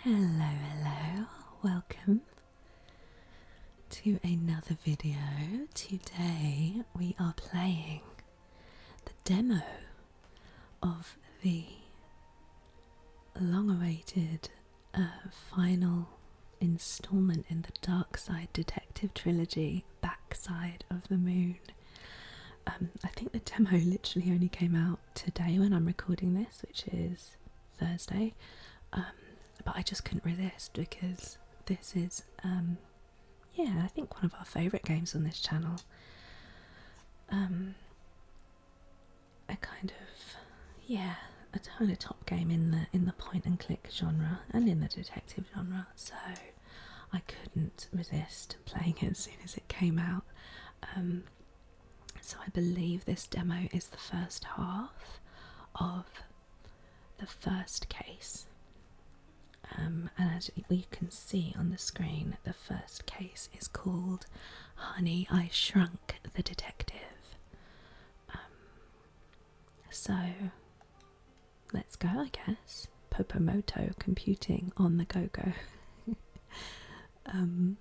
Hello, welcome to another video. Today we are playing the demo of the long-awaited final installment in the Darkside Detective trilogy, Backside of the Moon. I think the demo literally only came out today when I'm recording this, which is Thursday. But I just couldn't resist because this is, I think one of our favourite games on this channel. A kind of top game in the point and click genre and in the detective genre. So I couldn't resist playing it as soon as it came out. So I believe this demo is the first half of the first case. And as we can see on the screen, the first case is called Honey, I Shrunk the Detective. So let's go, I guess. Popomoto computing on the go-go. Honey,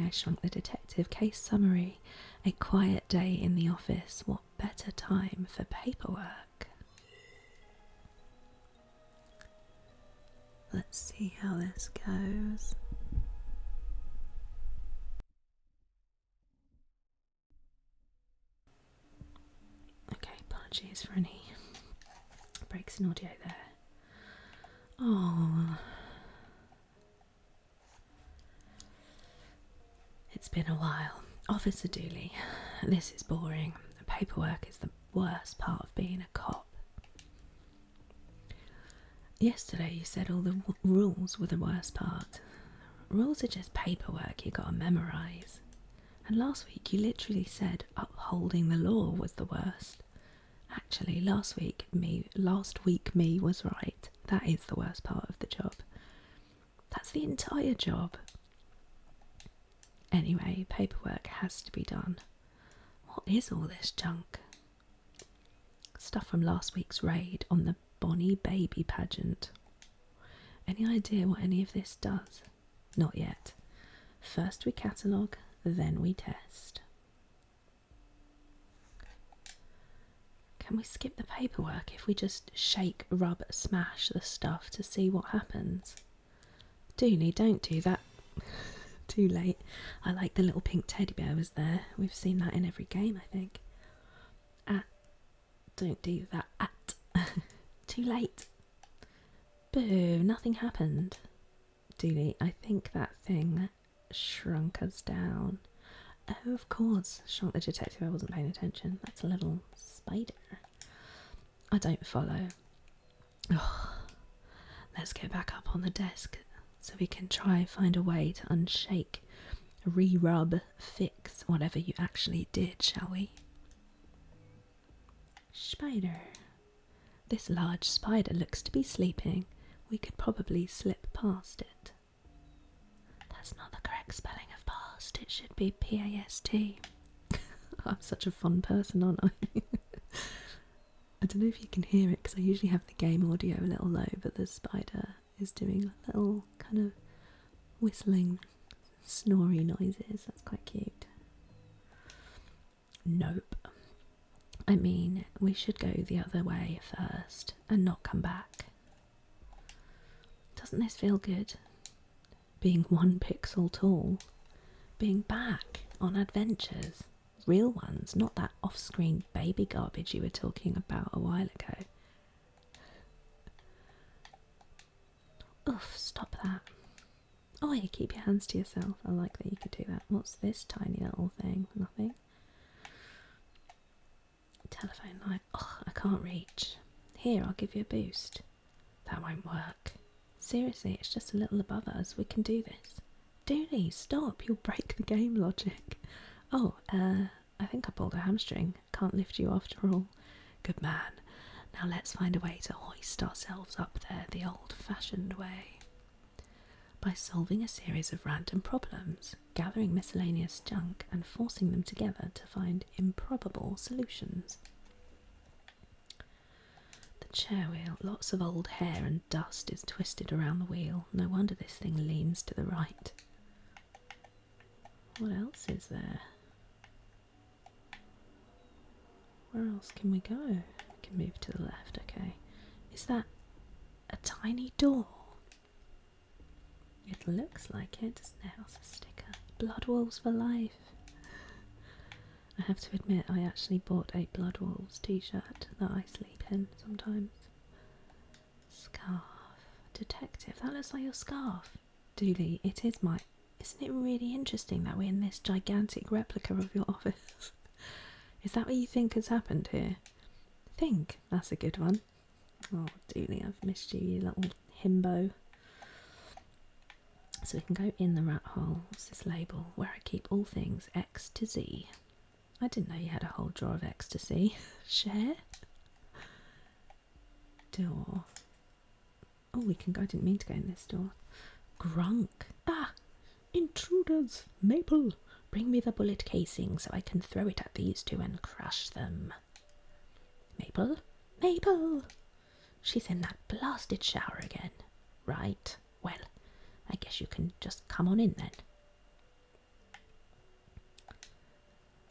I Shrunk the Detective. Case summary. A quiet day in the office. What better time for paperwork? Let's see how this goes. Okay, apologies for any breaks in audio there. Oh, it's been a while. Officer Dooley, this is boring. The paperwork is the worst part of being a cop. Yesterday you said all the rules were the worst part. Rules are just paperwork you gotta memorise. And last week you literally said upholding the law was the worst. Actually, last week me was right. That is the worst part of the job. That's the entire job. Anyway, paperwork has to be done. What is all this junk? Stuff from last week's raid on the Bonnie Baby pageant. Any idea what any of this does? Not yet. First we catalogue, then we test. Can we skip the paperwork if we just shake, rub, smash the stuff to see what happens? Dooley, don't do that. Too late. I like the little pink teddy bear was there. We've seen that in every game, I think. Don't do that. Too late. Boo, nothing happened. Dooley, I think that thing shrunk us down. Oh, of course. Shrunk the Detective. I wasn't paying attention. That's a little spider. I don't follow. Oh, let's get back up on the desk so we can try and find a way to unshake, re-rub, fix whatever you actually did, shall we? Spider. This large spider looks to be sleeping. We could probably slip past it. That's not the correct spelling of past. It should be P-A-S-T. I'm such a fun person, aren't I? I don't know if you can hear it because I usually have the game audio a little low, but the spider is doing little kind of whistling, snory noises. That's quite cute. Nope. I mean, we should go the other way first and not come back. Doesn't this feel good? Being 1 pixel tall. Being back on adventures. Real ones, not that off-screen baby garbage you were talking about a while ago. Oof, stop that. Oh, you keep your hands to yourself. I like that you could do that. What's this tiny little thing? Nothing. Telephone line. Oh, I can't reach. Here, I'll give you a boost. That won't work. Seriously, it's just a little above us. We can do this. Dooley, stop. You'll break the game logic. Oh, I think I pulled a hamstring. Can't lift you after all. Good man. Now let's find a way to hoist ourselves up there the old-fashioned way. By solving a series of random problems, gathering miscellaneous junk and forcing them together to find improbable solutions. The Chair wheel. Lots of old hair and dust is twisted around the wheel. No wonder this thing leans to the right. What else is there? Where else can we go? We can move to the left, okay. Is that a tiny door? It looks like it, doesn't it? How's the sticker? Blood Wolves for life. I have to admit, I actually bought a Blood Wolves t-shirt that I sleep in sometimes. Scarf. Detective. That looks like your scarf. Dooley, it is my... Isn't it really interesting that we're in this gigantic replica of your office? Is that what you think has happened here? Think. That's a good one. Oh, Dooley, I've missed you, you little himbo. So we can go in the rat hole. What's this label? Where I keep all things X to Z. I didn't know you had a whole drawer of ecstasy. Share? Door. Oh, we can go. I didn't mean to go in this door. Grunk. Ah! Intruders! Maple! Bring me the bullet casing so I can throw it at these two and crush them. Maple? Maple! She's in that blasted shower again. Right. Well, I guess you can just come on in then.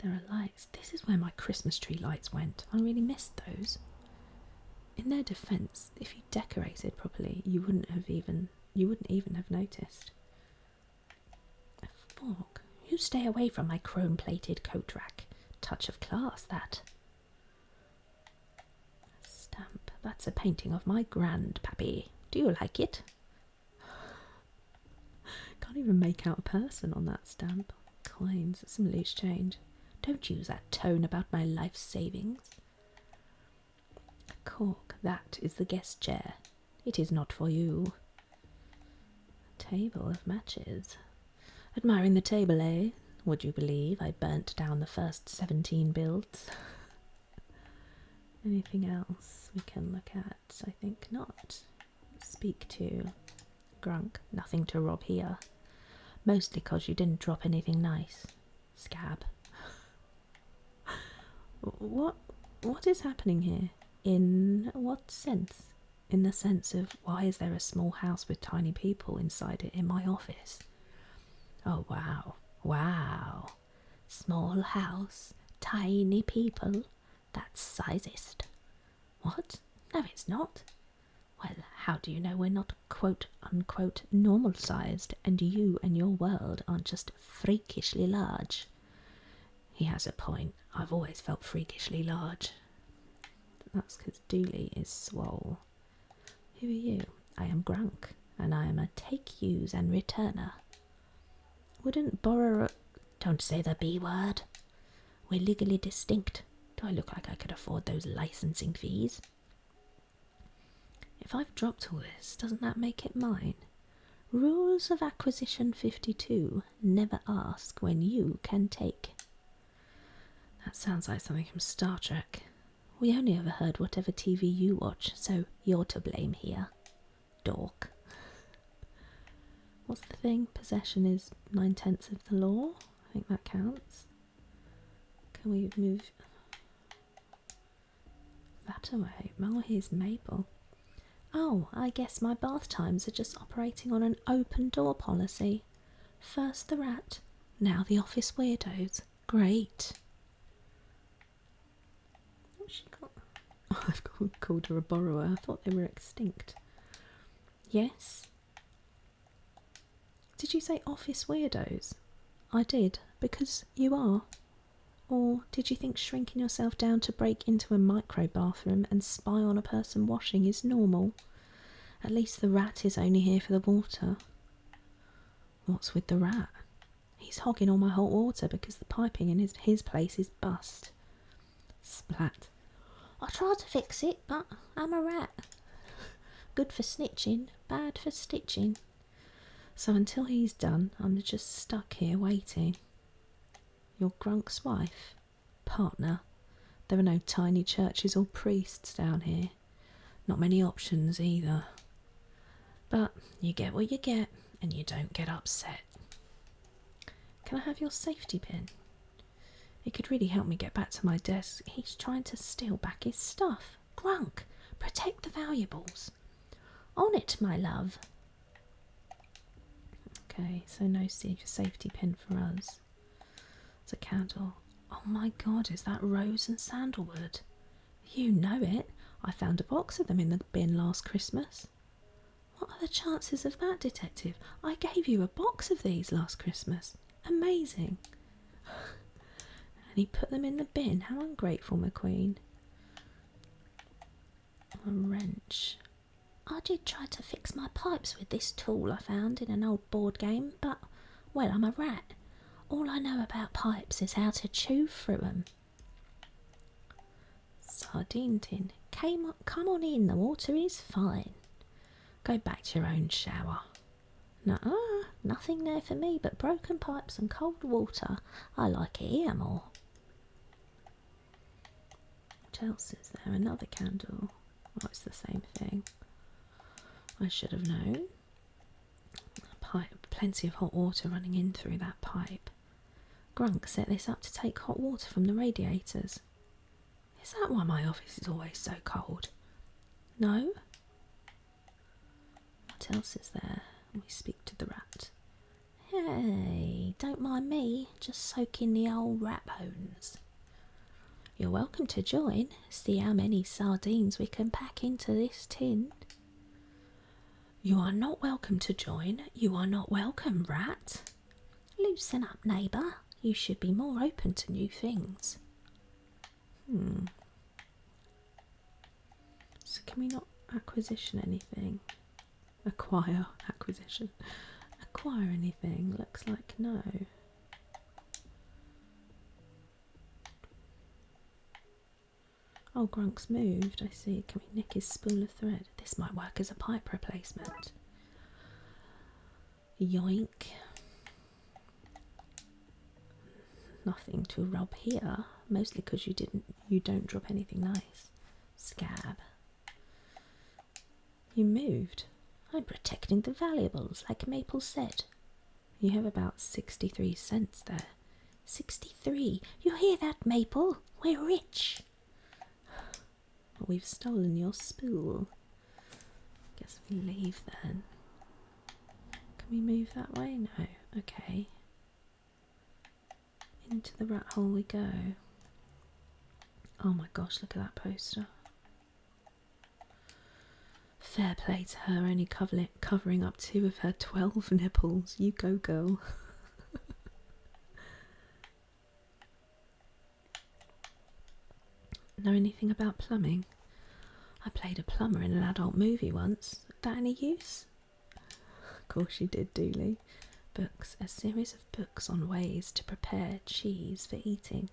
There are lights. This is where my Christmas tree lights went. I really missed those. In their defence, if you decorated properly, you wouldn't even have noticed. A fork. You stay away from my chrome-plated coat rack. Touch of class, that. A stamp. That's a painting of my grandpappy. Do you like it? Can't even make out a person on that stamp. Coins. Some loose change. Don't use that tone about my life savings. A cork. That is the guest chair. It is not for you. A table of matches. Admiring the table, eh? Would you believe I burnt down the first 17 builds? Anything else we can look at? I think not. Speak to Grunk. Nothing to rob here. Mostly 'cause you didn't drop anything nice. Scab. What is happening here? In what sense? In the sense of, why is there a small house with tiny people inside it in my office? Oh, wow. Wow. Small house, tiny people. That's sizest. What? No, it's not. Well, how do you know we're not quote-unquote normal-sized and you and your world aren't just freakishly large? He has a point. I've always felt freakishly large. That's because Dooley is swole. Who are you? I am Grunk, and I am a take-use and returner. Wouldn't borrow... Don't say the B word. We're legally distinct. Do I look like I could afford those licensing fees? If I've dropped all this, doesn't that make it mine? Rules of Acquisition 52. Never ask when you can take. That sounds like something from Star Trek. We only ever heard whatever TV you watch, so you're to blame here. Dork. What's the thing? Possession is 9/10 of the law? I think that counts. Can we move that away? Oh, here's Maple. Oh, I guess my bath times are just operating on an open door policy. First the rat, now the office weirdos. Great. What's she got? Oh, I've called her a borrower. I thought they were extinct. Yes? Did you say office weirdos? I did, because you are. Or did you think shrinking yourself down to break into a micro bathroom and spy on a person washing is normal? At least the rat is only here for the water. What's with the rat? He's hogging all my hot water because the piping in his place is bust. Splat. I tried to fix it, but I'm a rat. Good for snitching, bad for stitching. So until he's done, I'm just stuck here waiting. You're Grunk's wife? Partner? There are no tiny churches or priests down here. Not many options either. But you get what you get, and you don't get upset. Can I have your safety pin? It could really help me get back to my desk. He's trying to steal back his stuff. Grunk, Protect the valuables. On it, my love. Okay, so no safety pin for us. It's a candle. Oh my god, is that rose and sandalwood? You know it. I found a box of them in the bin last Christmas. What are the chances of that, Detective? I gave you a box of these last Christmas. Amazing. And he put them in the bin. How ungrateful, McQueen. A wrench. I did try to fix my pipes with this tool I found in an old board game, but, well, I'm a rat. All I know about pipes is how to chew through them. Sardine tin. Come on in, the water is fine. Go back to your own shower. Nuh-uh, nothing there for me but broken pipes and cold water. I like it here more. What else is there? Another candle. Oh, it's the same thing. I should have known. A pipe, plenty of hot water running in through that pipe. Grunk set this up to take hot water from the radiators. Is that why my office is always so cold? No? What else is there? We speak to the rat. Hey, don't mind me, just soaking the old rat bones. You're welcome to join. See how many sardines we can pack into this tin. You are not welcome to join. You are not welcome, rat. Loosen up, neighbour. You should be more open to new things. So can we not acquisition anything? Acquire anything? Looks like no. Oh, Grunk's moved, I see. Can we nick his spool of thread? This might work as a pipe replacement. Yoink. Nothing to rob here, mostly because you don't drop anything nice. Scab. You moved. I'm protecting the valuables, like Maple said. You have about 63 cents there. 63. You hear that, Maple? We're rich. We've stolen your spool. Guess we leave then. Can we move that way? No. Okay. Into the rat hole we go. Oh my gosh, look at that poster. Fair play to her, only covering up 2 of her 12 nipples. You go, girl. Know anything about plumbing? I played a plumber in an adult movie once. That any use? Of course you did, Dooley. Books. A series of books on ways to prepare cheese for eating.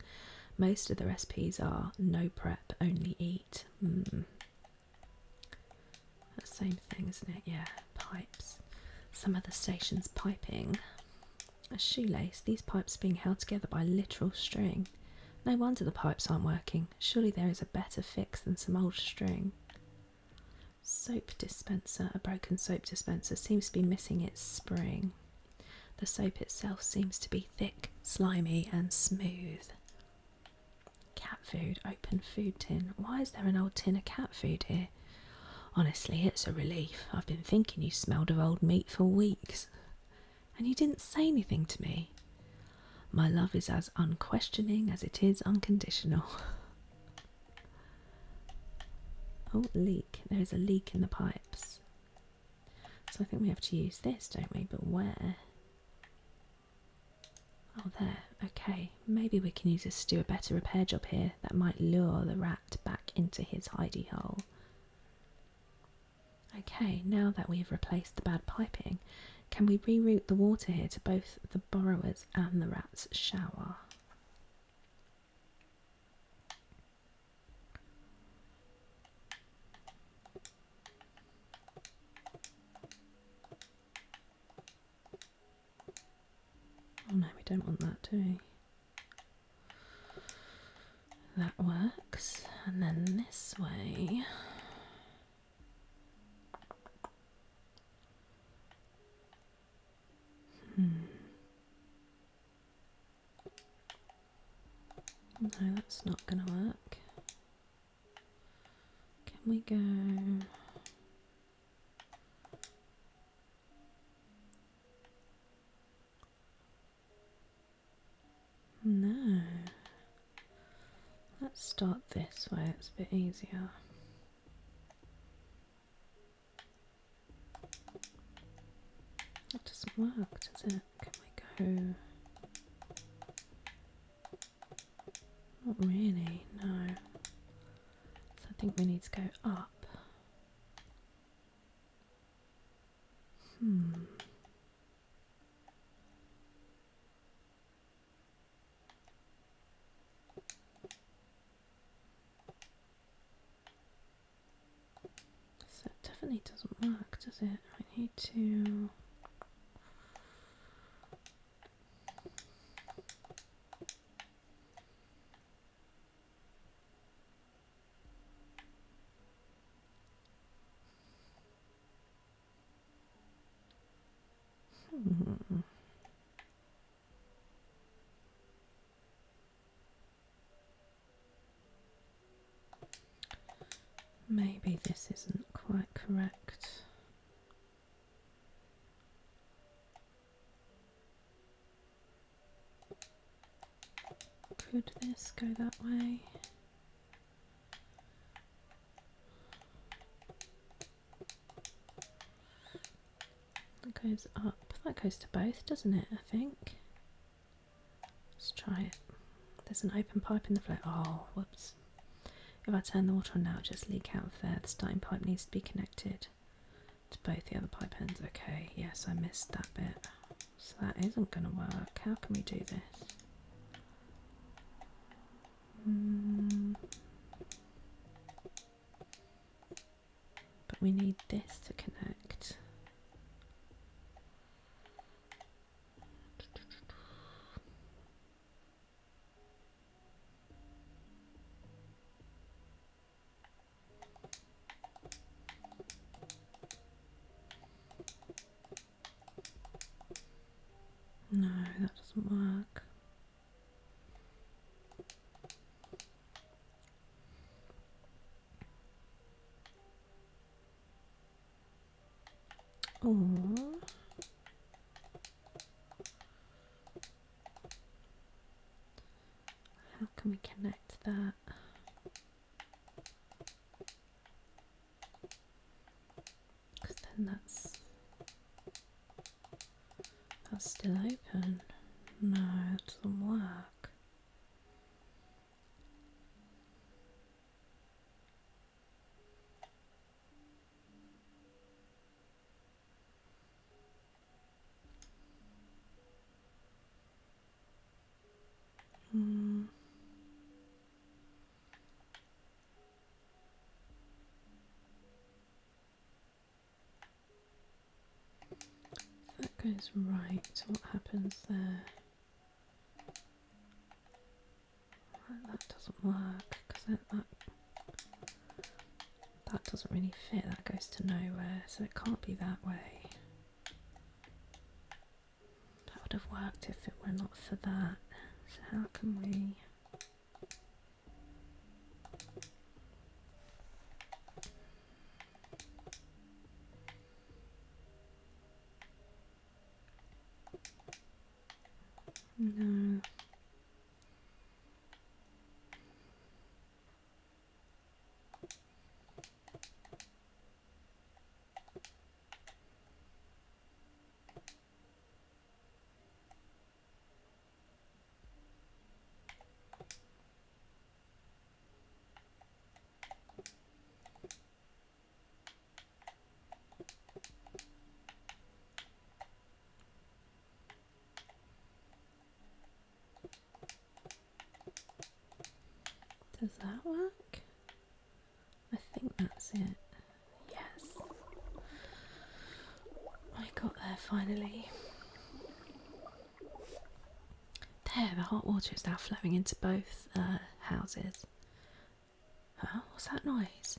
Most of the recipes are no prep, only eat. The same thing, isn't it? Yeah, pipes. Some of the station's piping. A shoelace. These pipes being held together by literal string. No wonder the pipes aren't working. Surely there is a better fix than some old string. Soap dispenser. A broken soap dispenser seems to be missing its spring. The soap itself seems to be thick, slimy and smooth. Cat food. Open food tin. Why is there an old tin of cat food here? Honestly, it's a relief. I've been thinking you smelled of old meat for weeks. And you didn't say anything to me. My love is as unquestioning as it is unconditional. Oh, leak. There is a leak in the pipes. So I think we have to use this, don't we? But where? Oh, there. Okay. Maybe we can use this to do a better repair job here. That might lure the rat back into his hidey hole. Okay, now that we've replaced the bad piping, can we reroute the water here to both the borrowers and the rat's shower? Oh no, we don't want that, do we? That works. And then this way. No, that's not going to work. Can we go? No. Let's start this way, it's a bit easier. That doesn't work, does it? Can we go? Not really, no. So I think we need to go up. So it definitely doesn't work, does it? I need to... Maybe this isn't quite correct. Could this go that way? That goes up. That goes to both, doesn't it, I think? Let's try it. There's an open pipe in the flow. Oh, whoops. If I turn the water on now, it'll just leak out of there. The starting pipe needs to be connected to both the other pipe ends. Okay, yes, I missed that bit. So that isn't going to work. How can we do this? But we need this to connect. No, that doesn't work. Or how can we connect that? Because then that's still open. No, it doesn't work. If that goes right, what happens there? That doesn't work because that doesn't really fit. That goes to nowhere, so it can't be that way. That would have worked if it were not for that. So how can we... No. Does that work? I think that's it. Yes. I got there finally. There, the hot water is now flowing into both houses. Huh? What's that noise?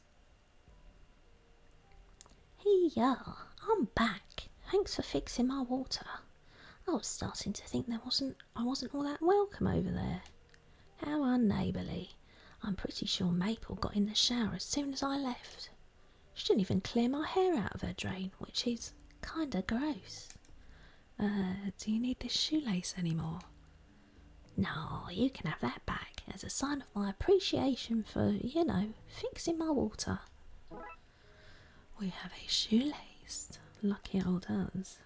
Hey, I'm back. Thanks for fixing my water. I was starting to think I wasn't all that welcome over there. How unneighbourly. I'm pretty sure Maple got in the shower as soon as I left. She didn't even clear my hair out of her drain, which is kinda gross. Do you need this shoelace anymore? No, you can have that back as a sign of my appreciation for, fixing my water. We have a shoelace. Lucky old us.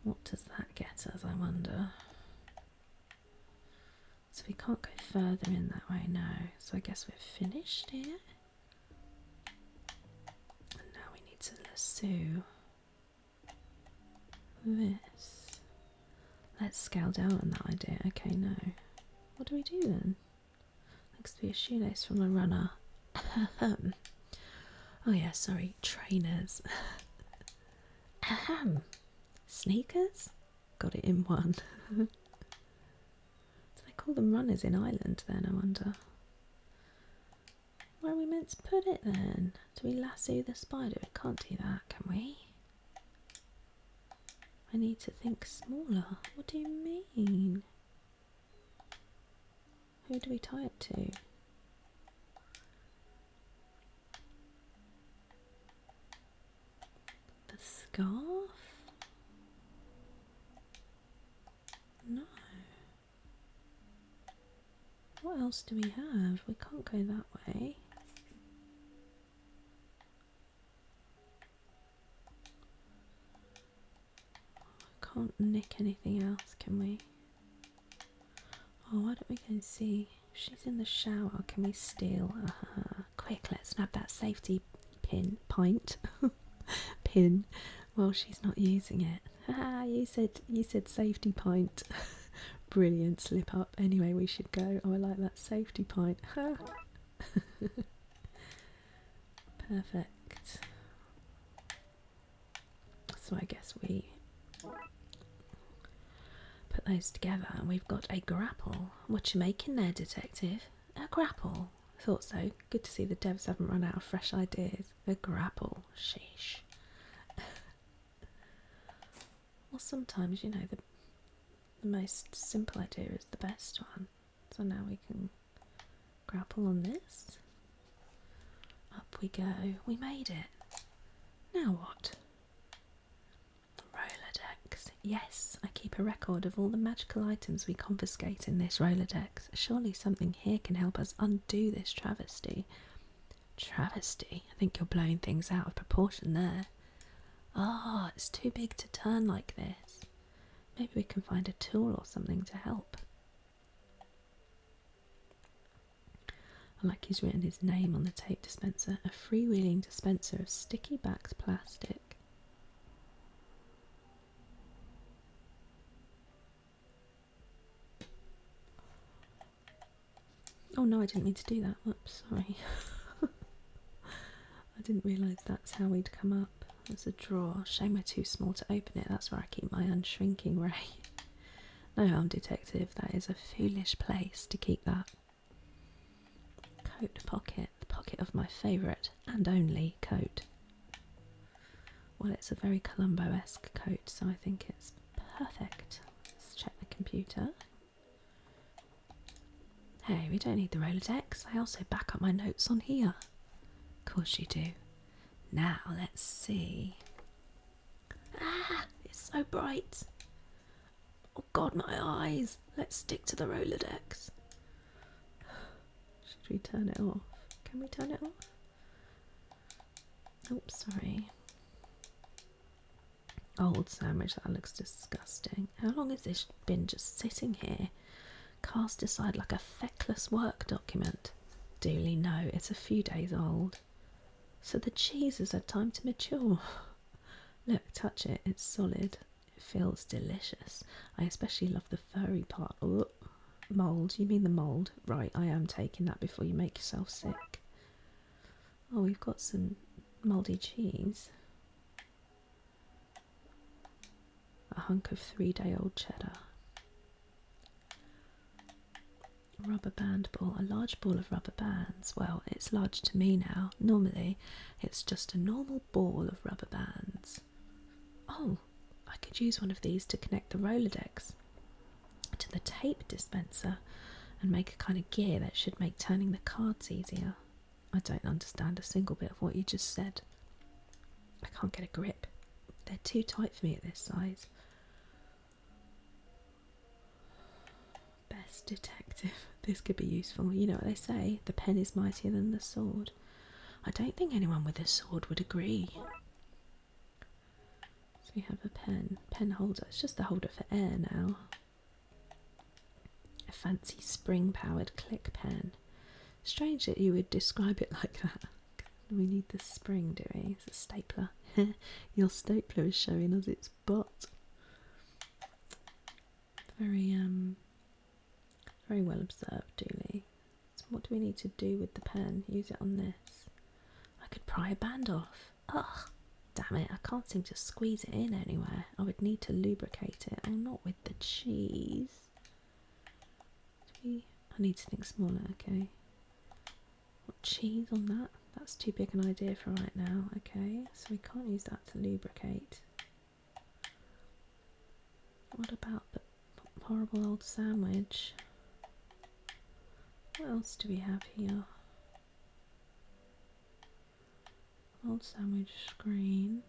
What does that get us, I wonder? So we can't go further in that way now. So I guess we're finished here. And now we need to lasso this. Let's scale down on that idea. Okay, no. What do we do then? Looks to be a shoelace from a runner. Oh yeah, sorry, trainers. Ahem. Sneakers? Got it in one. Do they call them runners in Ireland then, I wonder? Where are we meant to put it then? Do we lasso the spider? We can't do that, can we? I need to think smaller. What do you mean? Who do we tie it to? The scarf? No. What else do we have? We can't go that way. Can't nick anything else, can we? Oh, why don't we go and see? If she's in the shower, can we steal? Quick, let's snap that safety pint pin while she's not using it. You said safety pint. Brilliant slip up. Anyway, we should go. Oh, I like that safety pint. Perfect. So I guess we put those together and we've got a grapple. What you making there, detective? A grapple? Thought so. Good to see the devs haven't run out of fresh ideas. A grapple. Sheesh. Well, sometimes, the most simple idea is the best one. So now we can grapple on this. Up we go. We made it. Now what? Rolodex. Yes, I keep a record of all the magical items we confiscate in this Rolodex. Surely something here can help us undo this travesty. Travesty? I think you're blowing things out of proportion there. Ah, it's too big to turn like this. Maybe we can find a tool or something to help. I like he's written his name on the tape dispenser. A freewheeling dispenser of sticky backed plastic. Oh no, I didn't mean to do that. Whoops, sorry. I didn't realise that's how we'd come up. There's a drawer. Shame we're too small to open it. That's where I keep my unshrinking ray. No harm, detective. That is a foolish place to keep that. Coat pocket. The pocket of my favourite and only coat. Well, it's a very Columbo-esque coat, so I think it's perfect. Let's check the computer. Hey, we don't need the Rolodex. I also back up my notes on here. Of course you do. Now, let's see. Ah, it's so bright. Oh God, my eyes. Let's stick to the Rolodex. Should we turn it off? Can we turn it off? Oops, sorry. Old sandwich, that looks disgusting. How long has this been just sitting here? Cast aside like a feckless work document. Duly no, it's a few days old. So the cheese has had time to mature. Look, touch it, it's solid. It feels delicious. I especially love the furry part. Oh, mould, you mean the mould? Right, I am taking that before you make yourself sick. Oh, we've got some mouldy cheese. A hunk of 3-day-old cheddar. Rubber band ball, a large ball of rubber bands. Well, it's large to me now. Normally, it's just a normal ball of rubber bands. Oh, I could use one of these to connect the Rolodex to the tape dispenser and make a kind of gear that should make turning the cards easier. I don't understand a single bit of what you just said. I can't get a grip. They're too tight for me at this size. Best detective. This could be useful. You know what they say, the pen is mightier than the sword. I don't think anyone with a sword would agree. So we have a pen holder. It's just a holder for air now. A fancy spring-powered click pen. Strange that you would describe it like that. We need the spring, do we? It's a stapler. Your stapler is showing us its butt. Very well observed, Dooley. So what do we need to do with the pen? Use it on this. I could pry a band off. Ugh, damn it, I can't seem to squeeze it in anywhere. I would need to lubricate it. Oh, not with the cheese. I need something smaller, okay. What cheese on that? That's too big an idea for right now, okay. So we can't use that to lubricate. What about the horrible old sandwich? What else do we have here? Old sandwich screen.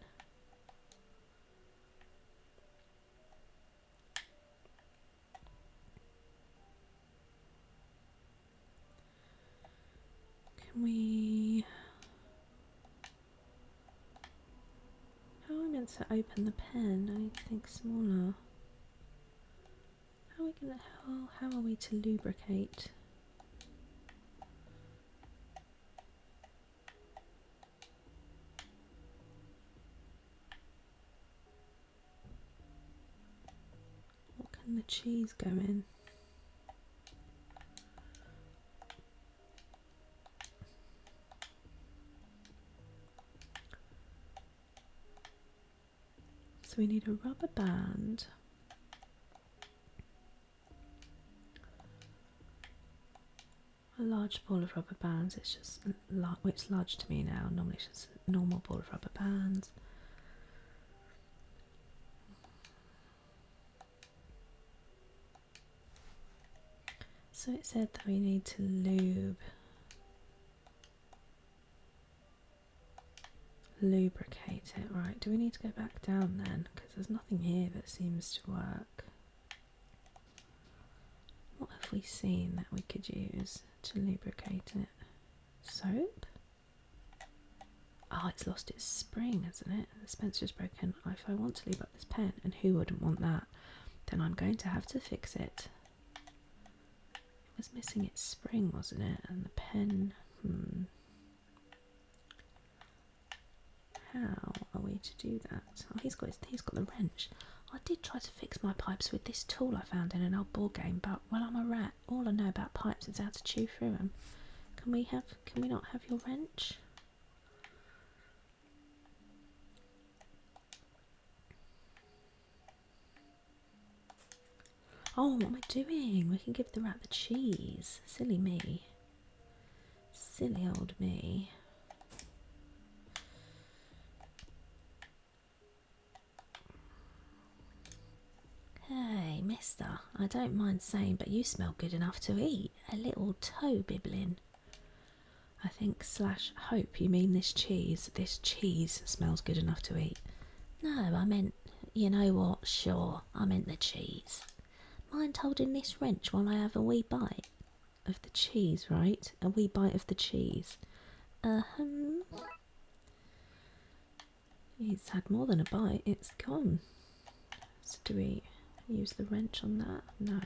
Can we... How am I meant to open the pen? I need to think smaller. How are we gonna... How are we to lubricate? What can the cheese go in? So we need a rubber band. A large ball of rubber bands. It's just it's large to me now. Normally it's just a normal ball of rubber bands. So it said that we need to lubricate it. Right, do we need to go back down then? Because there's nothing here that seems to work. What have we seen that we could use to lubricate it? Soap? Oh, it's lost its spring, hasn't it? The dispenser's broken. If I want to lube up this pen, and who wouldn't want that, then I'm going to have to fix it. It was missing its spring, wasn't it? And the pen, How are we to do that? Oh, he's got the wrench. I did try to fix my pipes with this tool I found in an old board game, but well, I'm a rat. All I know about pipes is how to chew through them. Can we not have your wrench? Oh, what am I doing? We can give the rat the cheese. Silly me. Silly old me. Hey, mister, I don't mind saying, but you smell good enough to eat. A little toe bibbling. I think / hope you mean this cheese. This cheese smells good enough to eat. No, I meant, you know what, sure, I meant the cheese. Mind holding this wrench while I have a wee bite? Of the cheese, right? A wee bite of the cheese. It's had more than a bite, it's gone. So do we use the wrench on that? No.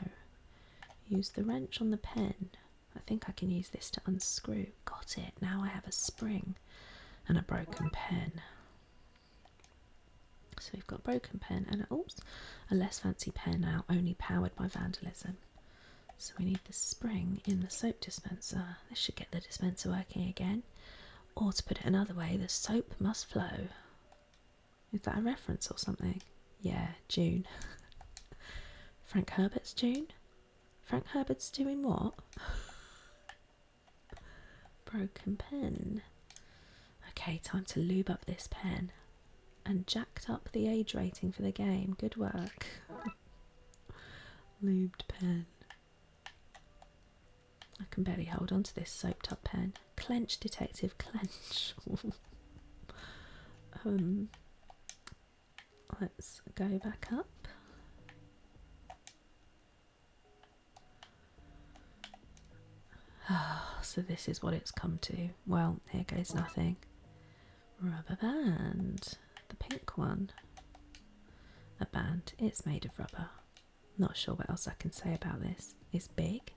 Use the wrench on the pen. I think I can use this to unscrew. Got it. Now I have a spring and a broken pen. So we've got a broken pen and a less fancy pen now, only powered by vandalism. So we need the spring in the soap dispenser. This should get the dispenser working again. Or to put it another way, the soap must flow. Is that a reference or something? Yeah, June. Frank Herbert's June? Frank Herbert's doing what? Broken pen. Okay, time to lube up this pen. And jacked up the age rating for the game. Good work. Lubed pen. I can barely hold on to this soaped up pen. Clench, detective, clench. Let's go back up. So this is what it's come to. Well, here goes nothing. Rubber band. The pink one. A band. It's made of rubber. Not sure what else I can say about this. It's big.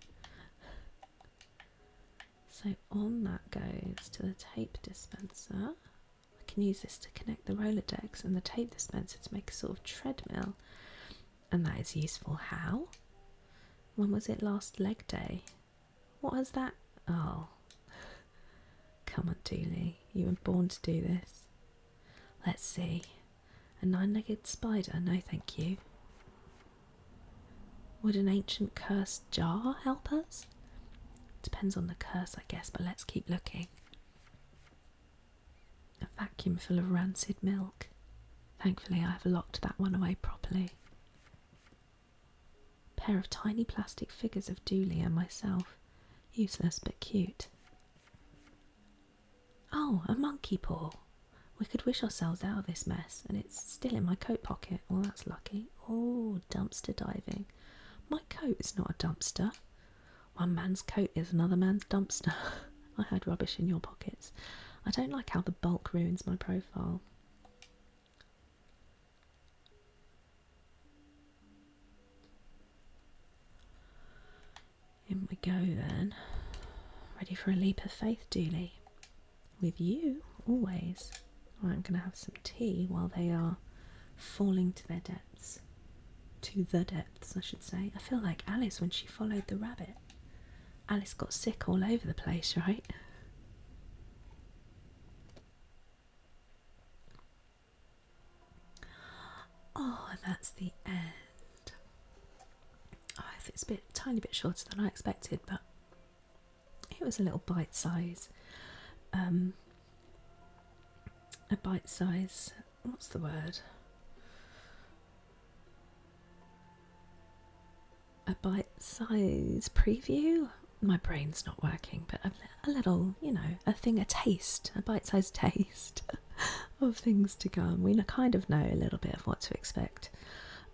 So on that goes to the tape dispenser. I can use this to connect the Rolodex and the tape dispenser to make a sort of treadmill. And that is useful. How? When was it last leg day? What was that? Oh. Come on, Dooley. You were born to do this. Let's see. A 9-legged spider? No, thank you. Would an ancient cursed jar help us? Depends on the curse, I guess, but let's keep looking. A vacuum full of rancid milk. Thankfully, I have locked that one away properly. Pair of tiny plastic figures of Dooley and myself. Useless but cute. Oh, a monkey paw. We could wish ourselves out of this mess, and it's still in my coat pocket. Well, that's lucky. Oh, dumpster diving. My coat is not a dumpster. One man's coat is another man's dumpster. I had rubbish in your pockets. I don't like how the bulk ruins my profile. In we go then. Ready for a leap of faith, Dooley? With you, always. I'm going to have some tea while they are falling to their depths. To the depths, I should say. I feel like Alice when she followed the rabbit. Alice got sick all over the place, right? Oh, and that's the end. Oh, it's a tiny bit shorter than I expected, but it was a little bite size. A bite size. What's the word? A bite size preview. My brain's not working, but a little, you know, a taste, a bite sized taste of things to come. We kind of know a little bit of what to expect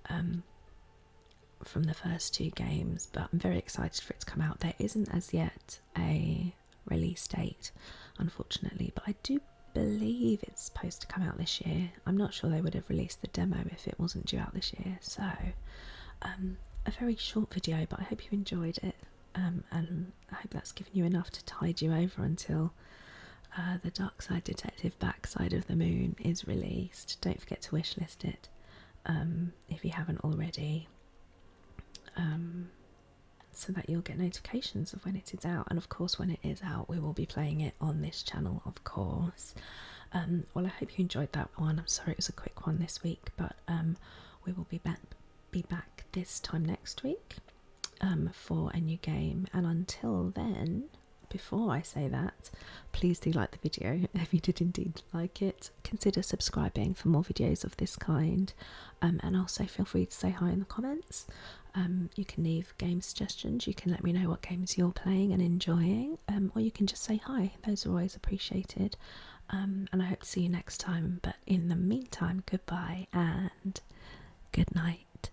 from the first 2 games, but I'm very excited for it to come out. There isn't as yet a release date, unfortunately, but I do believe it's supposed to come out this year. I'm not sure they would have released the demo if it wasn't due out this year. So a very short video, but I hope you enjoyed it, and I hope that's given you enough to tide you over until the Darkside Detective Backside of the Moon is released. Don't forget to wishlist it if you haven't already, so that you'll get notifications of when it is out. And of course, when it is out, we will be playing it on this channel, of course. Well, I hope you enjoyed that one. I'm sorry it was a quick one this week, but we will be back this time next week for a new game. And until then, before I say that, please do like the video if you did indeed like it. Consider subscribing for more videos of this kind, and also feel free to say hi in the comments. You can leave game suggestions, you can let me know what games you're playing and enjoying, or you can just say hi. Those are always appreciated, and I hope to see you next time. But in the meantime, goodbye and good night.